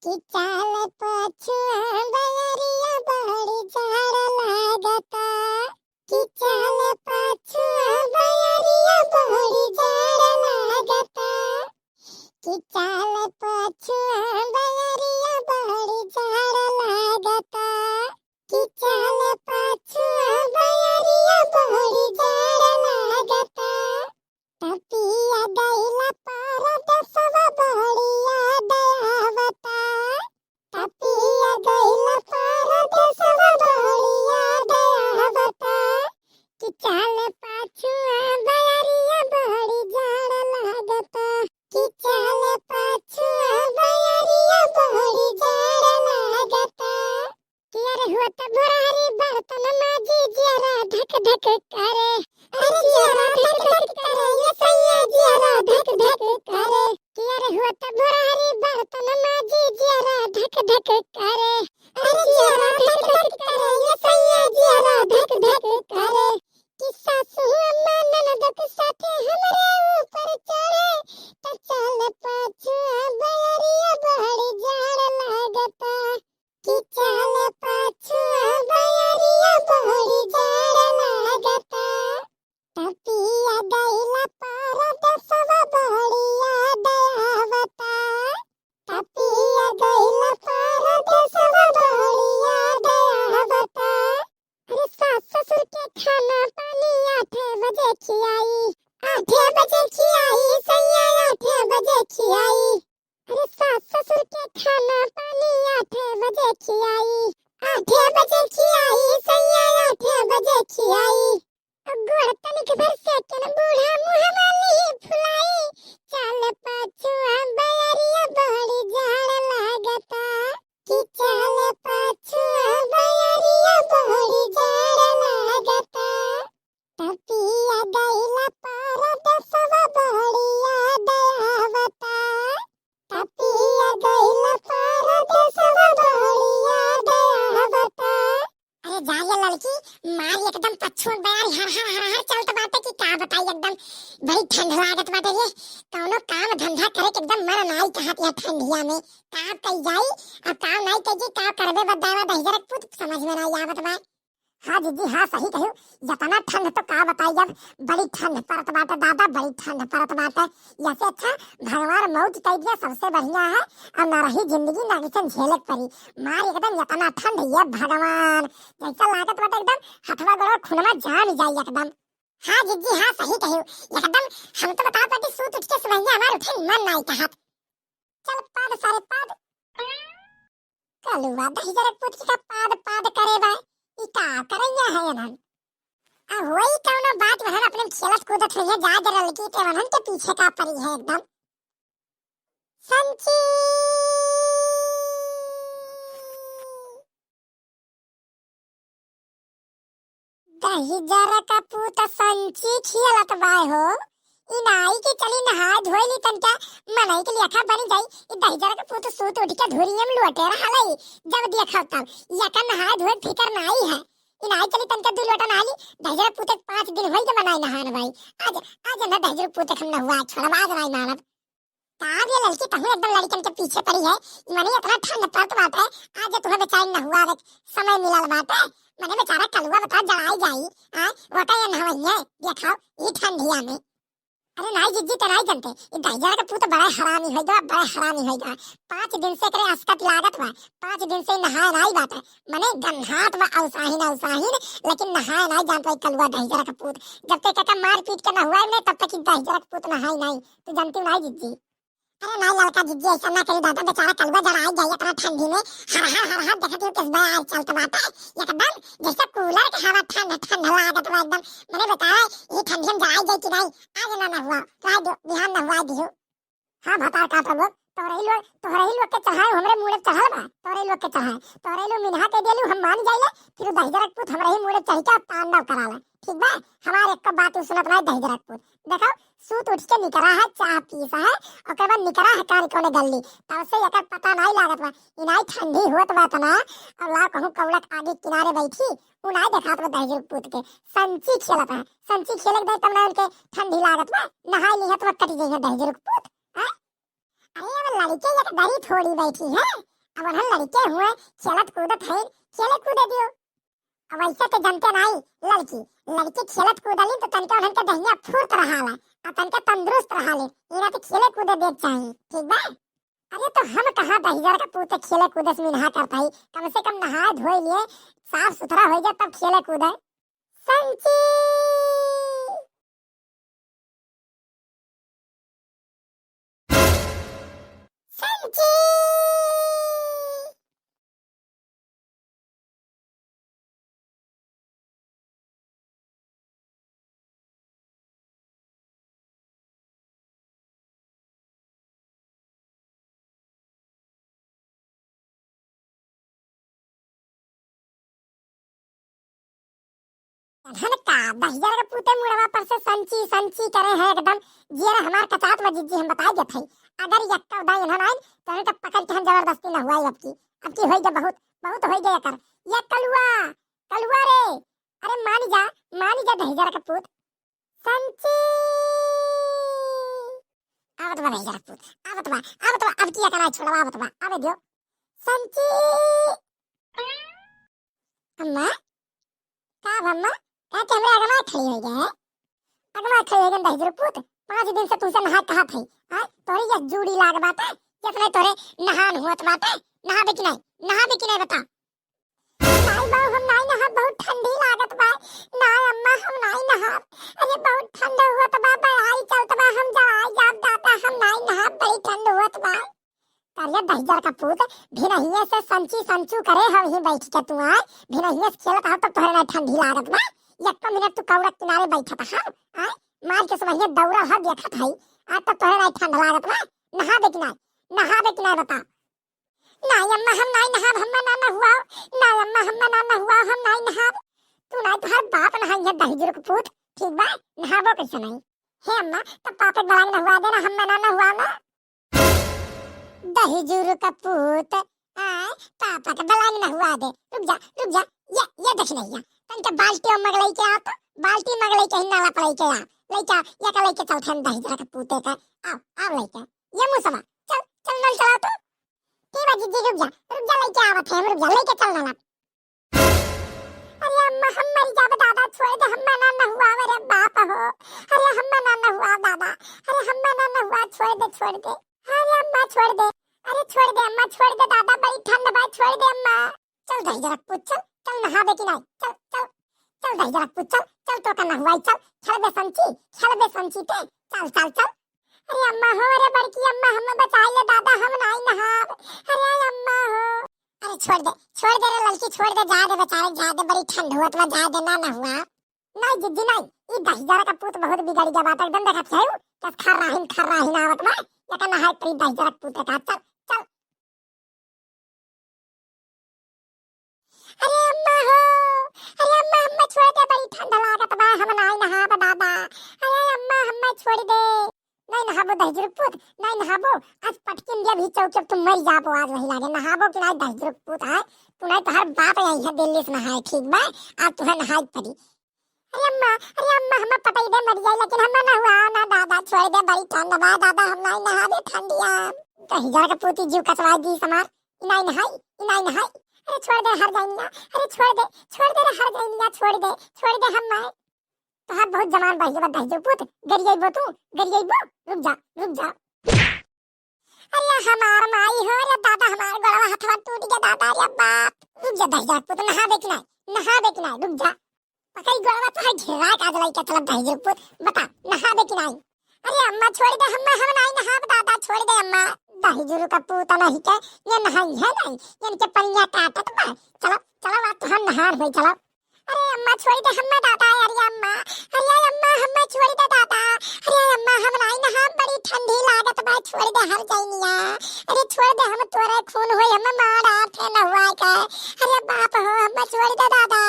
कि चाल पछुआ बयरिया बड़ी जाड़ लागता कि चाल पछुआ बयरिया बड़ी जाड़ लागता कि चाल पछुआ बयरिया बड़ी जाड़ लागता कि चाल पछुआ बयरिया बड़ी जाड़ लागता तपिया गइला परदेसवा बड़ी याद आवता तपिया गइला परदेसवा बड़ी याद आवता कि चाल पछुआ बयरिया बड़ी जाड़ लागता कि चाल पछुआ बयरिया बड़ी जाड़ लागता कि अरे होत भोरहरी बर्तन माजी जरा धक धक करे अरे जरा धक धक करे ये सैया जरा धक धक करे कि अरे होत भोरहरी बर्तन माजी जरा धक धक करे अरे जरा धक धक करे ये सैया जरा धक धक करे कि सासू अम्मा ननद के साथे हमरे ऊपर चढ़े त चल पछुआ बयरिया बड़ी जाड़ लागता कि चाल पछुआ बयरिया बड़ी जाड़ लागता तपिया गइला परदेसवा बड़ी याद आवता तपिया गइला परदेसवा बड़ी याद आवता अरे सास ससुर के खाना पानी 8 बजे खियाई 8 बजे खियाई सैया 8 बजे खियाई अरे सास ससुर के खाना पानी 8 बजे खियाई 8 बजे खियाई सैया 8 बजे खियाई गोड़ तनिक भर से के बूढ़ा मुहमा नहीं फुलाई चाल पछुआ बयरिया बड़ी जाड़ लागता कि चाल पछुआ बयरिया बड़ी जाड़ लागता तपिया गइला परदेसवा बड़ी याद आवता तपिया गइला परदेसवा बड़ी याद आवता अरे जाइए लड़की मार एकदम पछुआ बयारी हर चलत बाटे कि का बताई एकदम बड़ी ठंड लागत बाटे रे कौनो काम धंधा करे के एकदम मन नाई कहत या ठंडिया में का कई जाई अब काम नहीं कई का करबे बतावा दहिजरक पुत समझ में नहीं आवत बा हाँ दीदी हाँ सही कहू इतना ठंड तो का बताई जब बड़ी ठंड पड़त बाटे दादा बड़ी ठंड पड़त बाटे ऐसे अच्छा भगवान मौत कह दिया सबसे बढ़िया है अब ना रही जिंदगी ना किसी झेले पड़ी मार एकदम इतना ठंड ये भगवान जैसा लागत बाटे एकदम हथवा गोड़ खुनवा जाम जाई एकदम हाँ दीदी हाँ सही कहू एकदम हम तो बता पाती सूत उठ के सुबह हमार उठे मन नहीं कहत चल पाद सारे पाद कलुआ दहिजरक पुत का पाद पाद करे बा ई का करैया है नन आ होई कौनो बात वहन अपने खेलत कूदत रहिए जा जरा लगी के वहन के पीछे का परी है एकदम संची दहिजरक पुत संची खेलत बाय हो ई नाई के चली नहा धोइली तनका मनई के लेखा बन जाई ई दहिजरक पुत सूत उठ के धुरियम लुटे रहलई जब देखा तब यका नहा धोए फिकर नाई है ई नाई चली तनका दु लोटा नहाली दहिजरक पुत 5 दिन होई के बनाई नहान भाई आज आज ना दहिजरक पुत हम नहुआ छोड़वा आज नहीं मानब ताब ये लड़की तहु एकदम लड़कन के पीछे पड़ी है मने इतना ठंड पड़त बात है आज तुम्हें बेचारी नहुआ समय मिलल बात है मने बेचारा कलुआ बता जलाई जाई हां वटा ये नहवइए देखाओ ई ठंडिया में अरे नाई जिज्जी तो नहीं जानते ये दहिजरक पुत बड़ा हरामी होइगा बड़ा हरामी होइगा 5 दिन से करे अस्कत लागत बा 5 दिन से नहाए नहीं बात है मने गन्हात बा औसाहिन लेकिन नहाए नहीं जान पाई कलुआ दहिजरक पुत जब तक का मार पीट के ना हुआ नहीं तब तक दहिजरक पुत नहाई नहीं तू जानती नहीं जिज्जी अरे नहीं लड़का जिज्जी ऐसा ना करी दादा बेचारा कलुआ जलाई जाए इतना ठंडी में हर देखत हूं किस बार चलत बात है एकदम जैसे कूलर के हवा ठंड ठंड लागत बा एकदम मैंने बताया ये ठंडी में जलाई जाए कि नहीं आज ना हुआ राय दो बिहान ना हुआ दियो हां बता का प्रभु तोरे लोग के चढ़ाए हमरे मुंह चढ़ल बा तोरे लोग के चढ़ाए तोरे लोग मिनहा के देलू हम मान जाइले फिर दहिजरक पुत हमरे ही मुंह चढ़ के तांडव कराला ठीक बा हमारे एक बात सुनत नहीं दहिजरक पुत देखो सूत उठ के निकरा है चाह पीसा है ओकर बाद निकरा है कान कोने गल्ली तब से एकर पता नहीं लागत बा इनाई ठंडी होत बा तना और ला कहूं कौलक आगे किनारे बैठी उनाई देखात बा दहिजरक पुत के संची खेलत है संची खेलक दे तब ना उनके ठंडी लागत बा नहाई लिहत बा कट जाई दहिजरक पुत है अरे अब लड़के एक दरी थोड़ी बैठी है अब हम लड़के हुए खेलत कूदत है, खेले कूदे दियो। अब ऐसे तो जनते नहीं लड़की लड़की खेलत कूदली तो तनके उनके दहिया फुर्त रहाला और तनके तंदुरुस्त रहाले। इना तो खेले कूदे देख चाहिए, ठीक बा। अरे तो हम कहाँ दहिजर का पूत खेले कूदे से नहा कर पाई, कम से कम नहाए धोए लिए साफ सुथरा हो जाए तब खेले कूदे। संची संची धन का दहिजर का पूते मुड़वा पर से संची संची करे है एकदम। जीरा हमार कचात वजीद जी हम बताई गए थे, अगर यक्का उदाई इन्हन आइन तो इनका पकड़ के हम जबरदस्ती न हुआ अब की होई गए बहुत बहुत होई गए कर। ये कलुआ कलुआ रे, अरे मानी जा दहिजर का पूत संची। आवत बा दहिजर का पूत, आवत बा अब की करा छोड़वा आवत बा आवे दियो संची। अम्मा का अम्मा का कैमरा अगवा खड़ी हो गया है, अगवा खड़ी हो गया दहिजर पूत। 5 दिन से तुमसे नहा कहा थी, हां तोरी ये जूड़ी लाग बाटे जिसने तोरे नहान हुत बाटे। नहा बे कि नहीं बता। नहीं बाऊ हम नहीं नहा, बहुत ठंडी लागत बा। ना अम्मा हम नहीं नहा, अरे बहुत ठंड हुत बा, बढ़ाई चलत बा, हम जाई जाब दादा हम नहीं नहा, बड़ी ठंड हुत बा। अरे दहिजर का पूत भिनहिए से संची संचू करे हम ही बैठ के तू आए भिनहिए से खेलत हो तो तोरे नहीं ठंडी लागत बा। एक मिनट तू कौड़ा किनारे बैठत हम आए मार के सुबह दौड़ा ह देखत हई आज तो तोरे नहीं ठंड लागत बा। नहा बे कि नहीं बता। नहीं अम्मा हम नहीं नहाब, हम ना नहुआ। नहीं अम्मा हम ना नहुआ, हम नहीं नहाब। तू नहीं तो हर बाप नहाइए दहिजर का पूत, ठीक बा। नहाबो कैसे नहीं हे अम्मा, तो पापे बड़ा नहुआ देना, हम ना नहुआ ना। दहिजर का पूत आए पापा के बलांग नहुआ दे। रुक जा ये देख नहीं तनके बाल्टी मगलई के आ, तो बाल्टी मगलई के नाला पड़ई के आ लइका या का लइके चल थन दहिजर का पूते का आओ लइका ये मुसवा चल नल चला तो की बाजी जी रुक जा लइके आवत है, रुक जा लइके चल नाला। अरे अम्मा हम मर जाब दादा, छोड़ दे हम ना नहुआ रे बाप हो। अरे हम ना नहुआ दादा, अरे हम ना नहुआ, छोड़ दे। अरे अम्मा छोड़ दे, अरे छोड़ दे अम्मा, छोड़ दे दादा, बड़ी ठंड बा, छोड़ दे अम्मा। चल दहिजर पूत चल नहा बे कि नहीं, चल दहिजर पूत चल तो का नहुआई चल खेल बे संची ते चल। अरे अम्मा हो, अरे बड़की अम्मा हमें बचाई ले दादा, हम नहीं नहाब। अरे अम्मा हो, अरे छोड़ दे रे लड़की, छोड़ दे, जा दे बेचारे, जा दे, बड़ी ठंड हुआ तो जा दे ना नहुआ। नहीं जिद्दी नहीं, ई दहिजर का पूत बहुत बिगड़ी जा बात एकदम देखत है कस खर राहिन आवत में या का नहाय प्री दहिजर का पूत का चल। अरे अम्मा हो, अरे अम्मा हमें छोड़ दे, बड़ी ठंड लागत बा, हम नहीं नहाब दादा। अरे अम्मा हमें छोड़ दे, नहीं नहाबो दहिजर पूत, नहीं नहाबो आज पटकिन दिया भी चौक तुम मर जाबो आज वही लागे। नहाबो कि नहीं दहिजर पूत है, तू नहीं तो हर बाप यही है दिल्ली से नहाए, ठीक बा। आज तुम्हें नहाई पड़ी। अरे अम्मा हमें पता ही दे मर जाए, लेकिन हम ना हुआ ना दादा, छोड़ दे, बड़ी ठंड बा दादा, हम नहीं नहाबे ठंडिया। दहिजर का पूती जीव कसवा दी समार, नहीं नहाई। अरे छोड़ दे हर जाइनिया, अरे छोड़ दे रे हर जाइनिया, छोड़ दे हम मैं तो हाथ बहुत जवान भाई जब दहिजर पूत गरियाई बो, रुक जा। अरे हमार माई हो रे दादा, हमार गलवा हथवा टूट गया दादा रे बाप। रुक जा दहिजर पूत, नहा दे कि नहीं, रुक जा। पकई गलवा तो है घेरा काज लई के चल दहिजर पूत, बता नहा दे कि नहीं। अरे अम्मा छोड़ दे, हम नहीं नहाब दादा, छोड़ दे अम्मा। दहिजर का पूत नहीं के ये नहाई है नहीं, इनके परिया काटत बा। चलो बात तो हम नहार होई चलो। अरे अम्मा छोड़ दे हम दादा, अरे अम्मा हमें छोड़ दे दादा। अरे अम्मा हम नहीं नहा, बड़ी ठंडी लागत बा, छोड़ दे हर जाइनिया। अरे छोड़ दे, हम तोरे खून होई, हम मार आथे न हुआ के। अरे बाप हो, हम छोड़ दे दादा।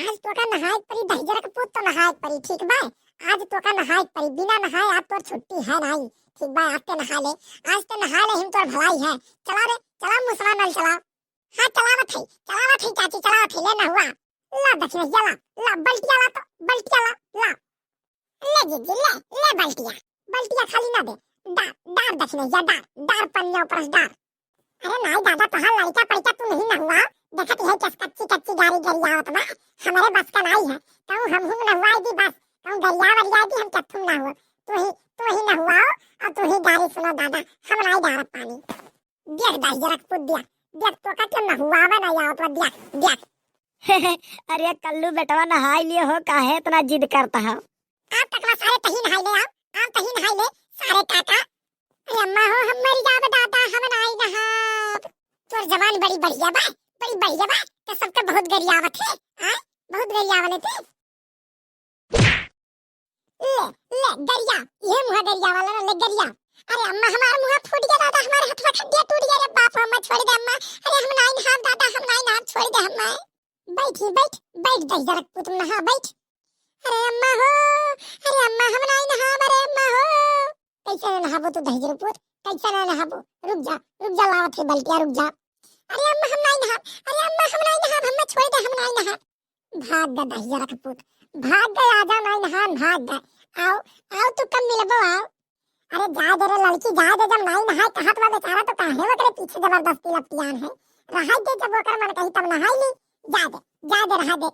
आज तो का नहाय परी दहिजर का पूत तो नहाय परी, ठीक बा। आज तो का नहाय परी, बिना नहाए आज तो छुट्टी है नहीं, ठीक बा। आज तो नहा ले, हम तोर भलाई है। चला मुसवा नल चला। हाँ चलावत है चाची, चलावत है, ले ना हुआ ला दक्षिणैया ला बल्टिया ला ले जीजी ले बल्टिया खाली ना दे, डार दक्षिणैया डार पन्ने ऊपर डार। अरे नहीं दादा तोहार लड़का पैसा तू नहीं नहुआ देखत है कस कच्ची कच्ची गाड़ी गरियावत बा हमारे बस का नहीं है कहूं हम नहुआई दी बस कहूं गरिया वरिया दी हम कथुम ना हो तू ही नहुआओ और तू ही गाड़ी सुनो दादा हम नहीं डारत पानी देख दहिया रख पुत देख तो का के नहुआवा नहीं आओ तो देख अरे कल्लू बेटवा नहाई लिए हो काहे इतना जिद करता है? आप तकला सारे तही नहाई ले आओ आप तही नहाई ले सारे काका अरे अम्मा हो हम मर जाब दादा हम नहीं नहाब तोर जवान बड़ी बढ़िया बा तो सब तो बहुत गरियावत है हां बहुत गरियावले थे ले गरिया ये मुहा गरिया वाला ना ले गरिया अरे अम्मा हमारा मुहा फूट गया दादा हमारे हाथ में खड्डिया टूट गया रे बाप अम्मा छोड़ दे अम्मा अरे हम नहीं नहाब दादा हम नहीं नहाब छोड़ दे अम्मा बैठ दहिया रख पुत नहा बैठ अरे अम्मा हो अरे अम्मा हम नहीं नहाब अरे अम्मा हो कैसे नहाबो तू दहिया पुत कैसे ना नहाबो रुक जा लावत है बल्टिया रुक जा अरे अम्मा हम नहीं नहाब अरे अम्मा हम नहीं नहाब हमें छोड़ दे हम नहीं नहाब भाग गया दहिया रख पुत भाग गया आजा नहीं नहान भाग गया आओ तू कब मिलबो आओ अरे जा दे रे लड़की जा दे जब नहीं नहाए कहां तो बेचारा तो काहे वकरे पीछे जबरदस्ती लपटियान है रहा दे जब ओकर मन कही तब नहाई ली जा दे रहा दे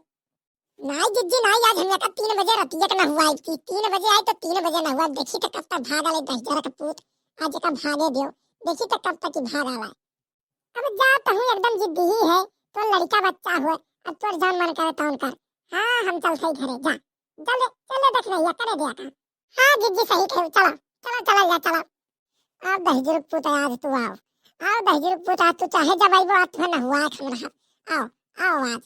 नहीं जिज्जी नहीं आज हम का 3 बजे रतिया के नहुआ आई थी 3 बजे आई तो 3 बजे नहुआ देखी तो कब तक भाग आले दहिया रख पुत आज का भागे दियो देखी तो कब तक भाग आला अब जा तो हूं एकदम जिद्दी ही है तो लड़का बच्चा हुआ अब तोर जान मन करे तौन कर हां हम चलते घरे जा चले देख रही है करे दिया का हां जिज्जी सही कह चलो अब दहिया पुत आज तू आओ दहिया पुत आज तू चाहे जब आइबो आज तो ना हुआ है हमरा आओ आज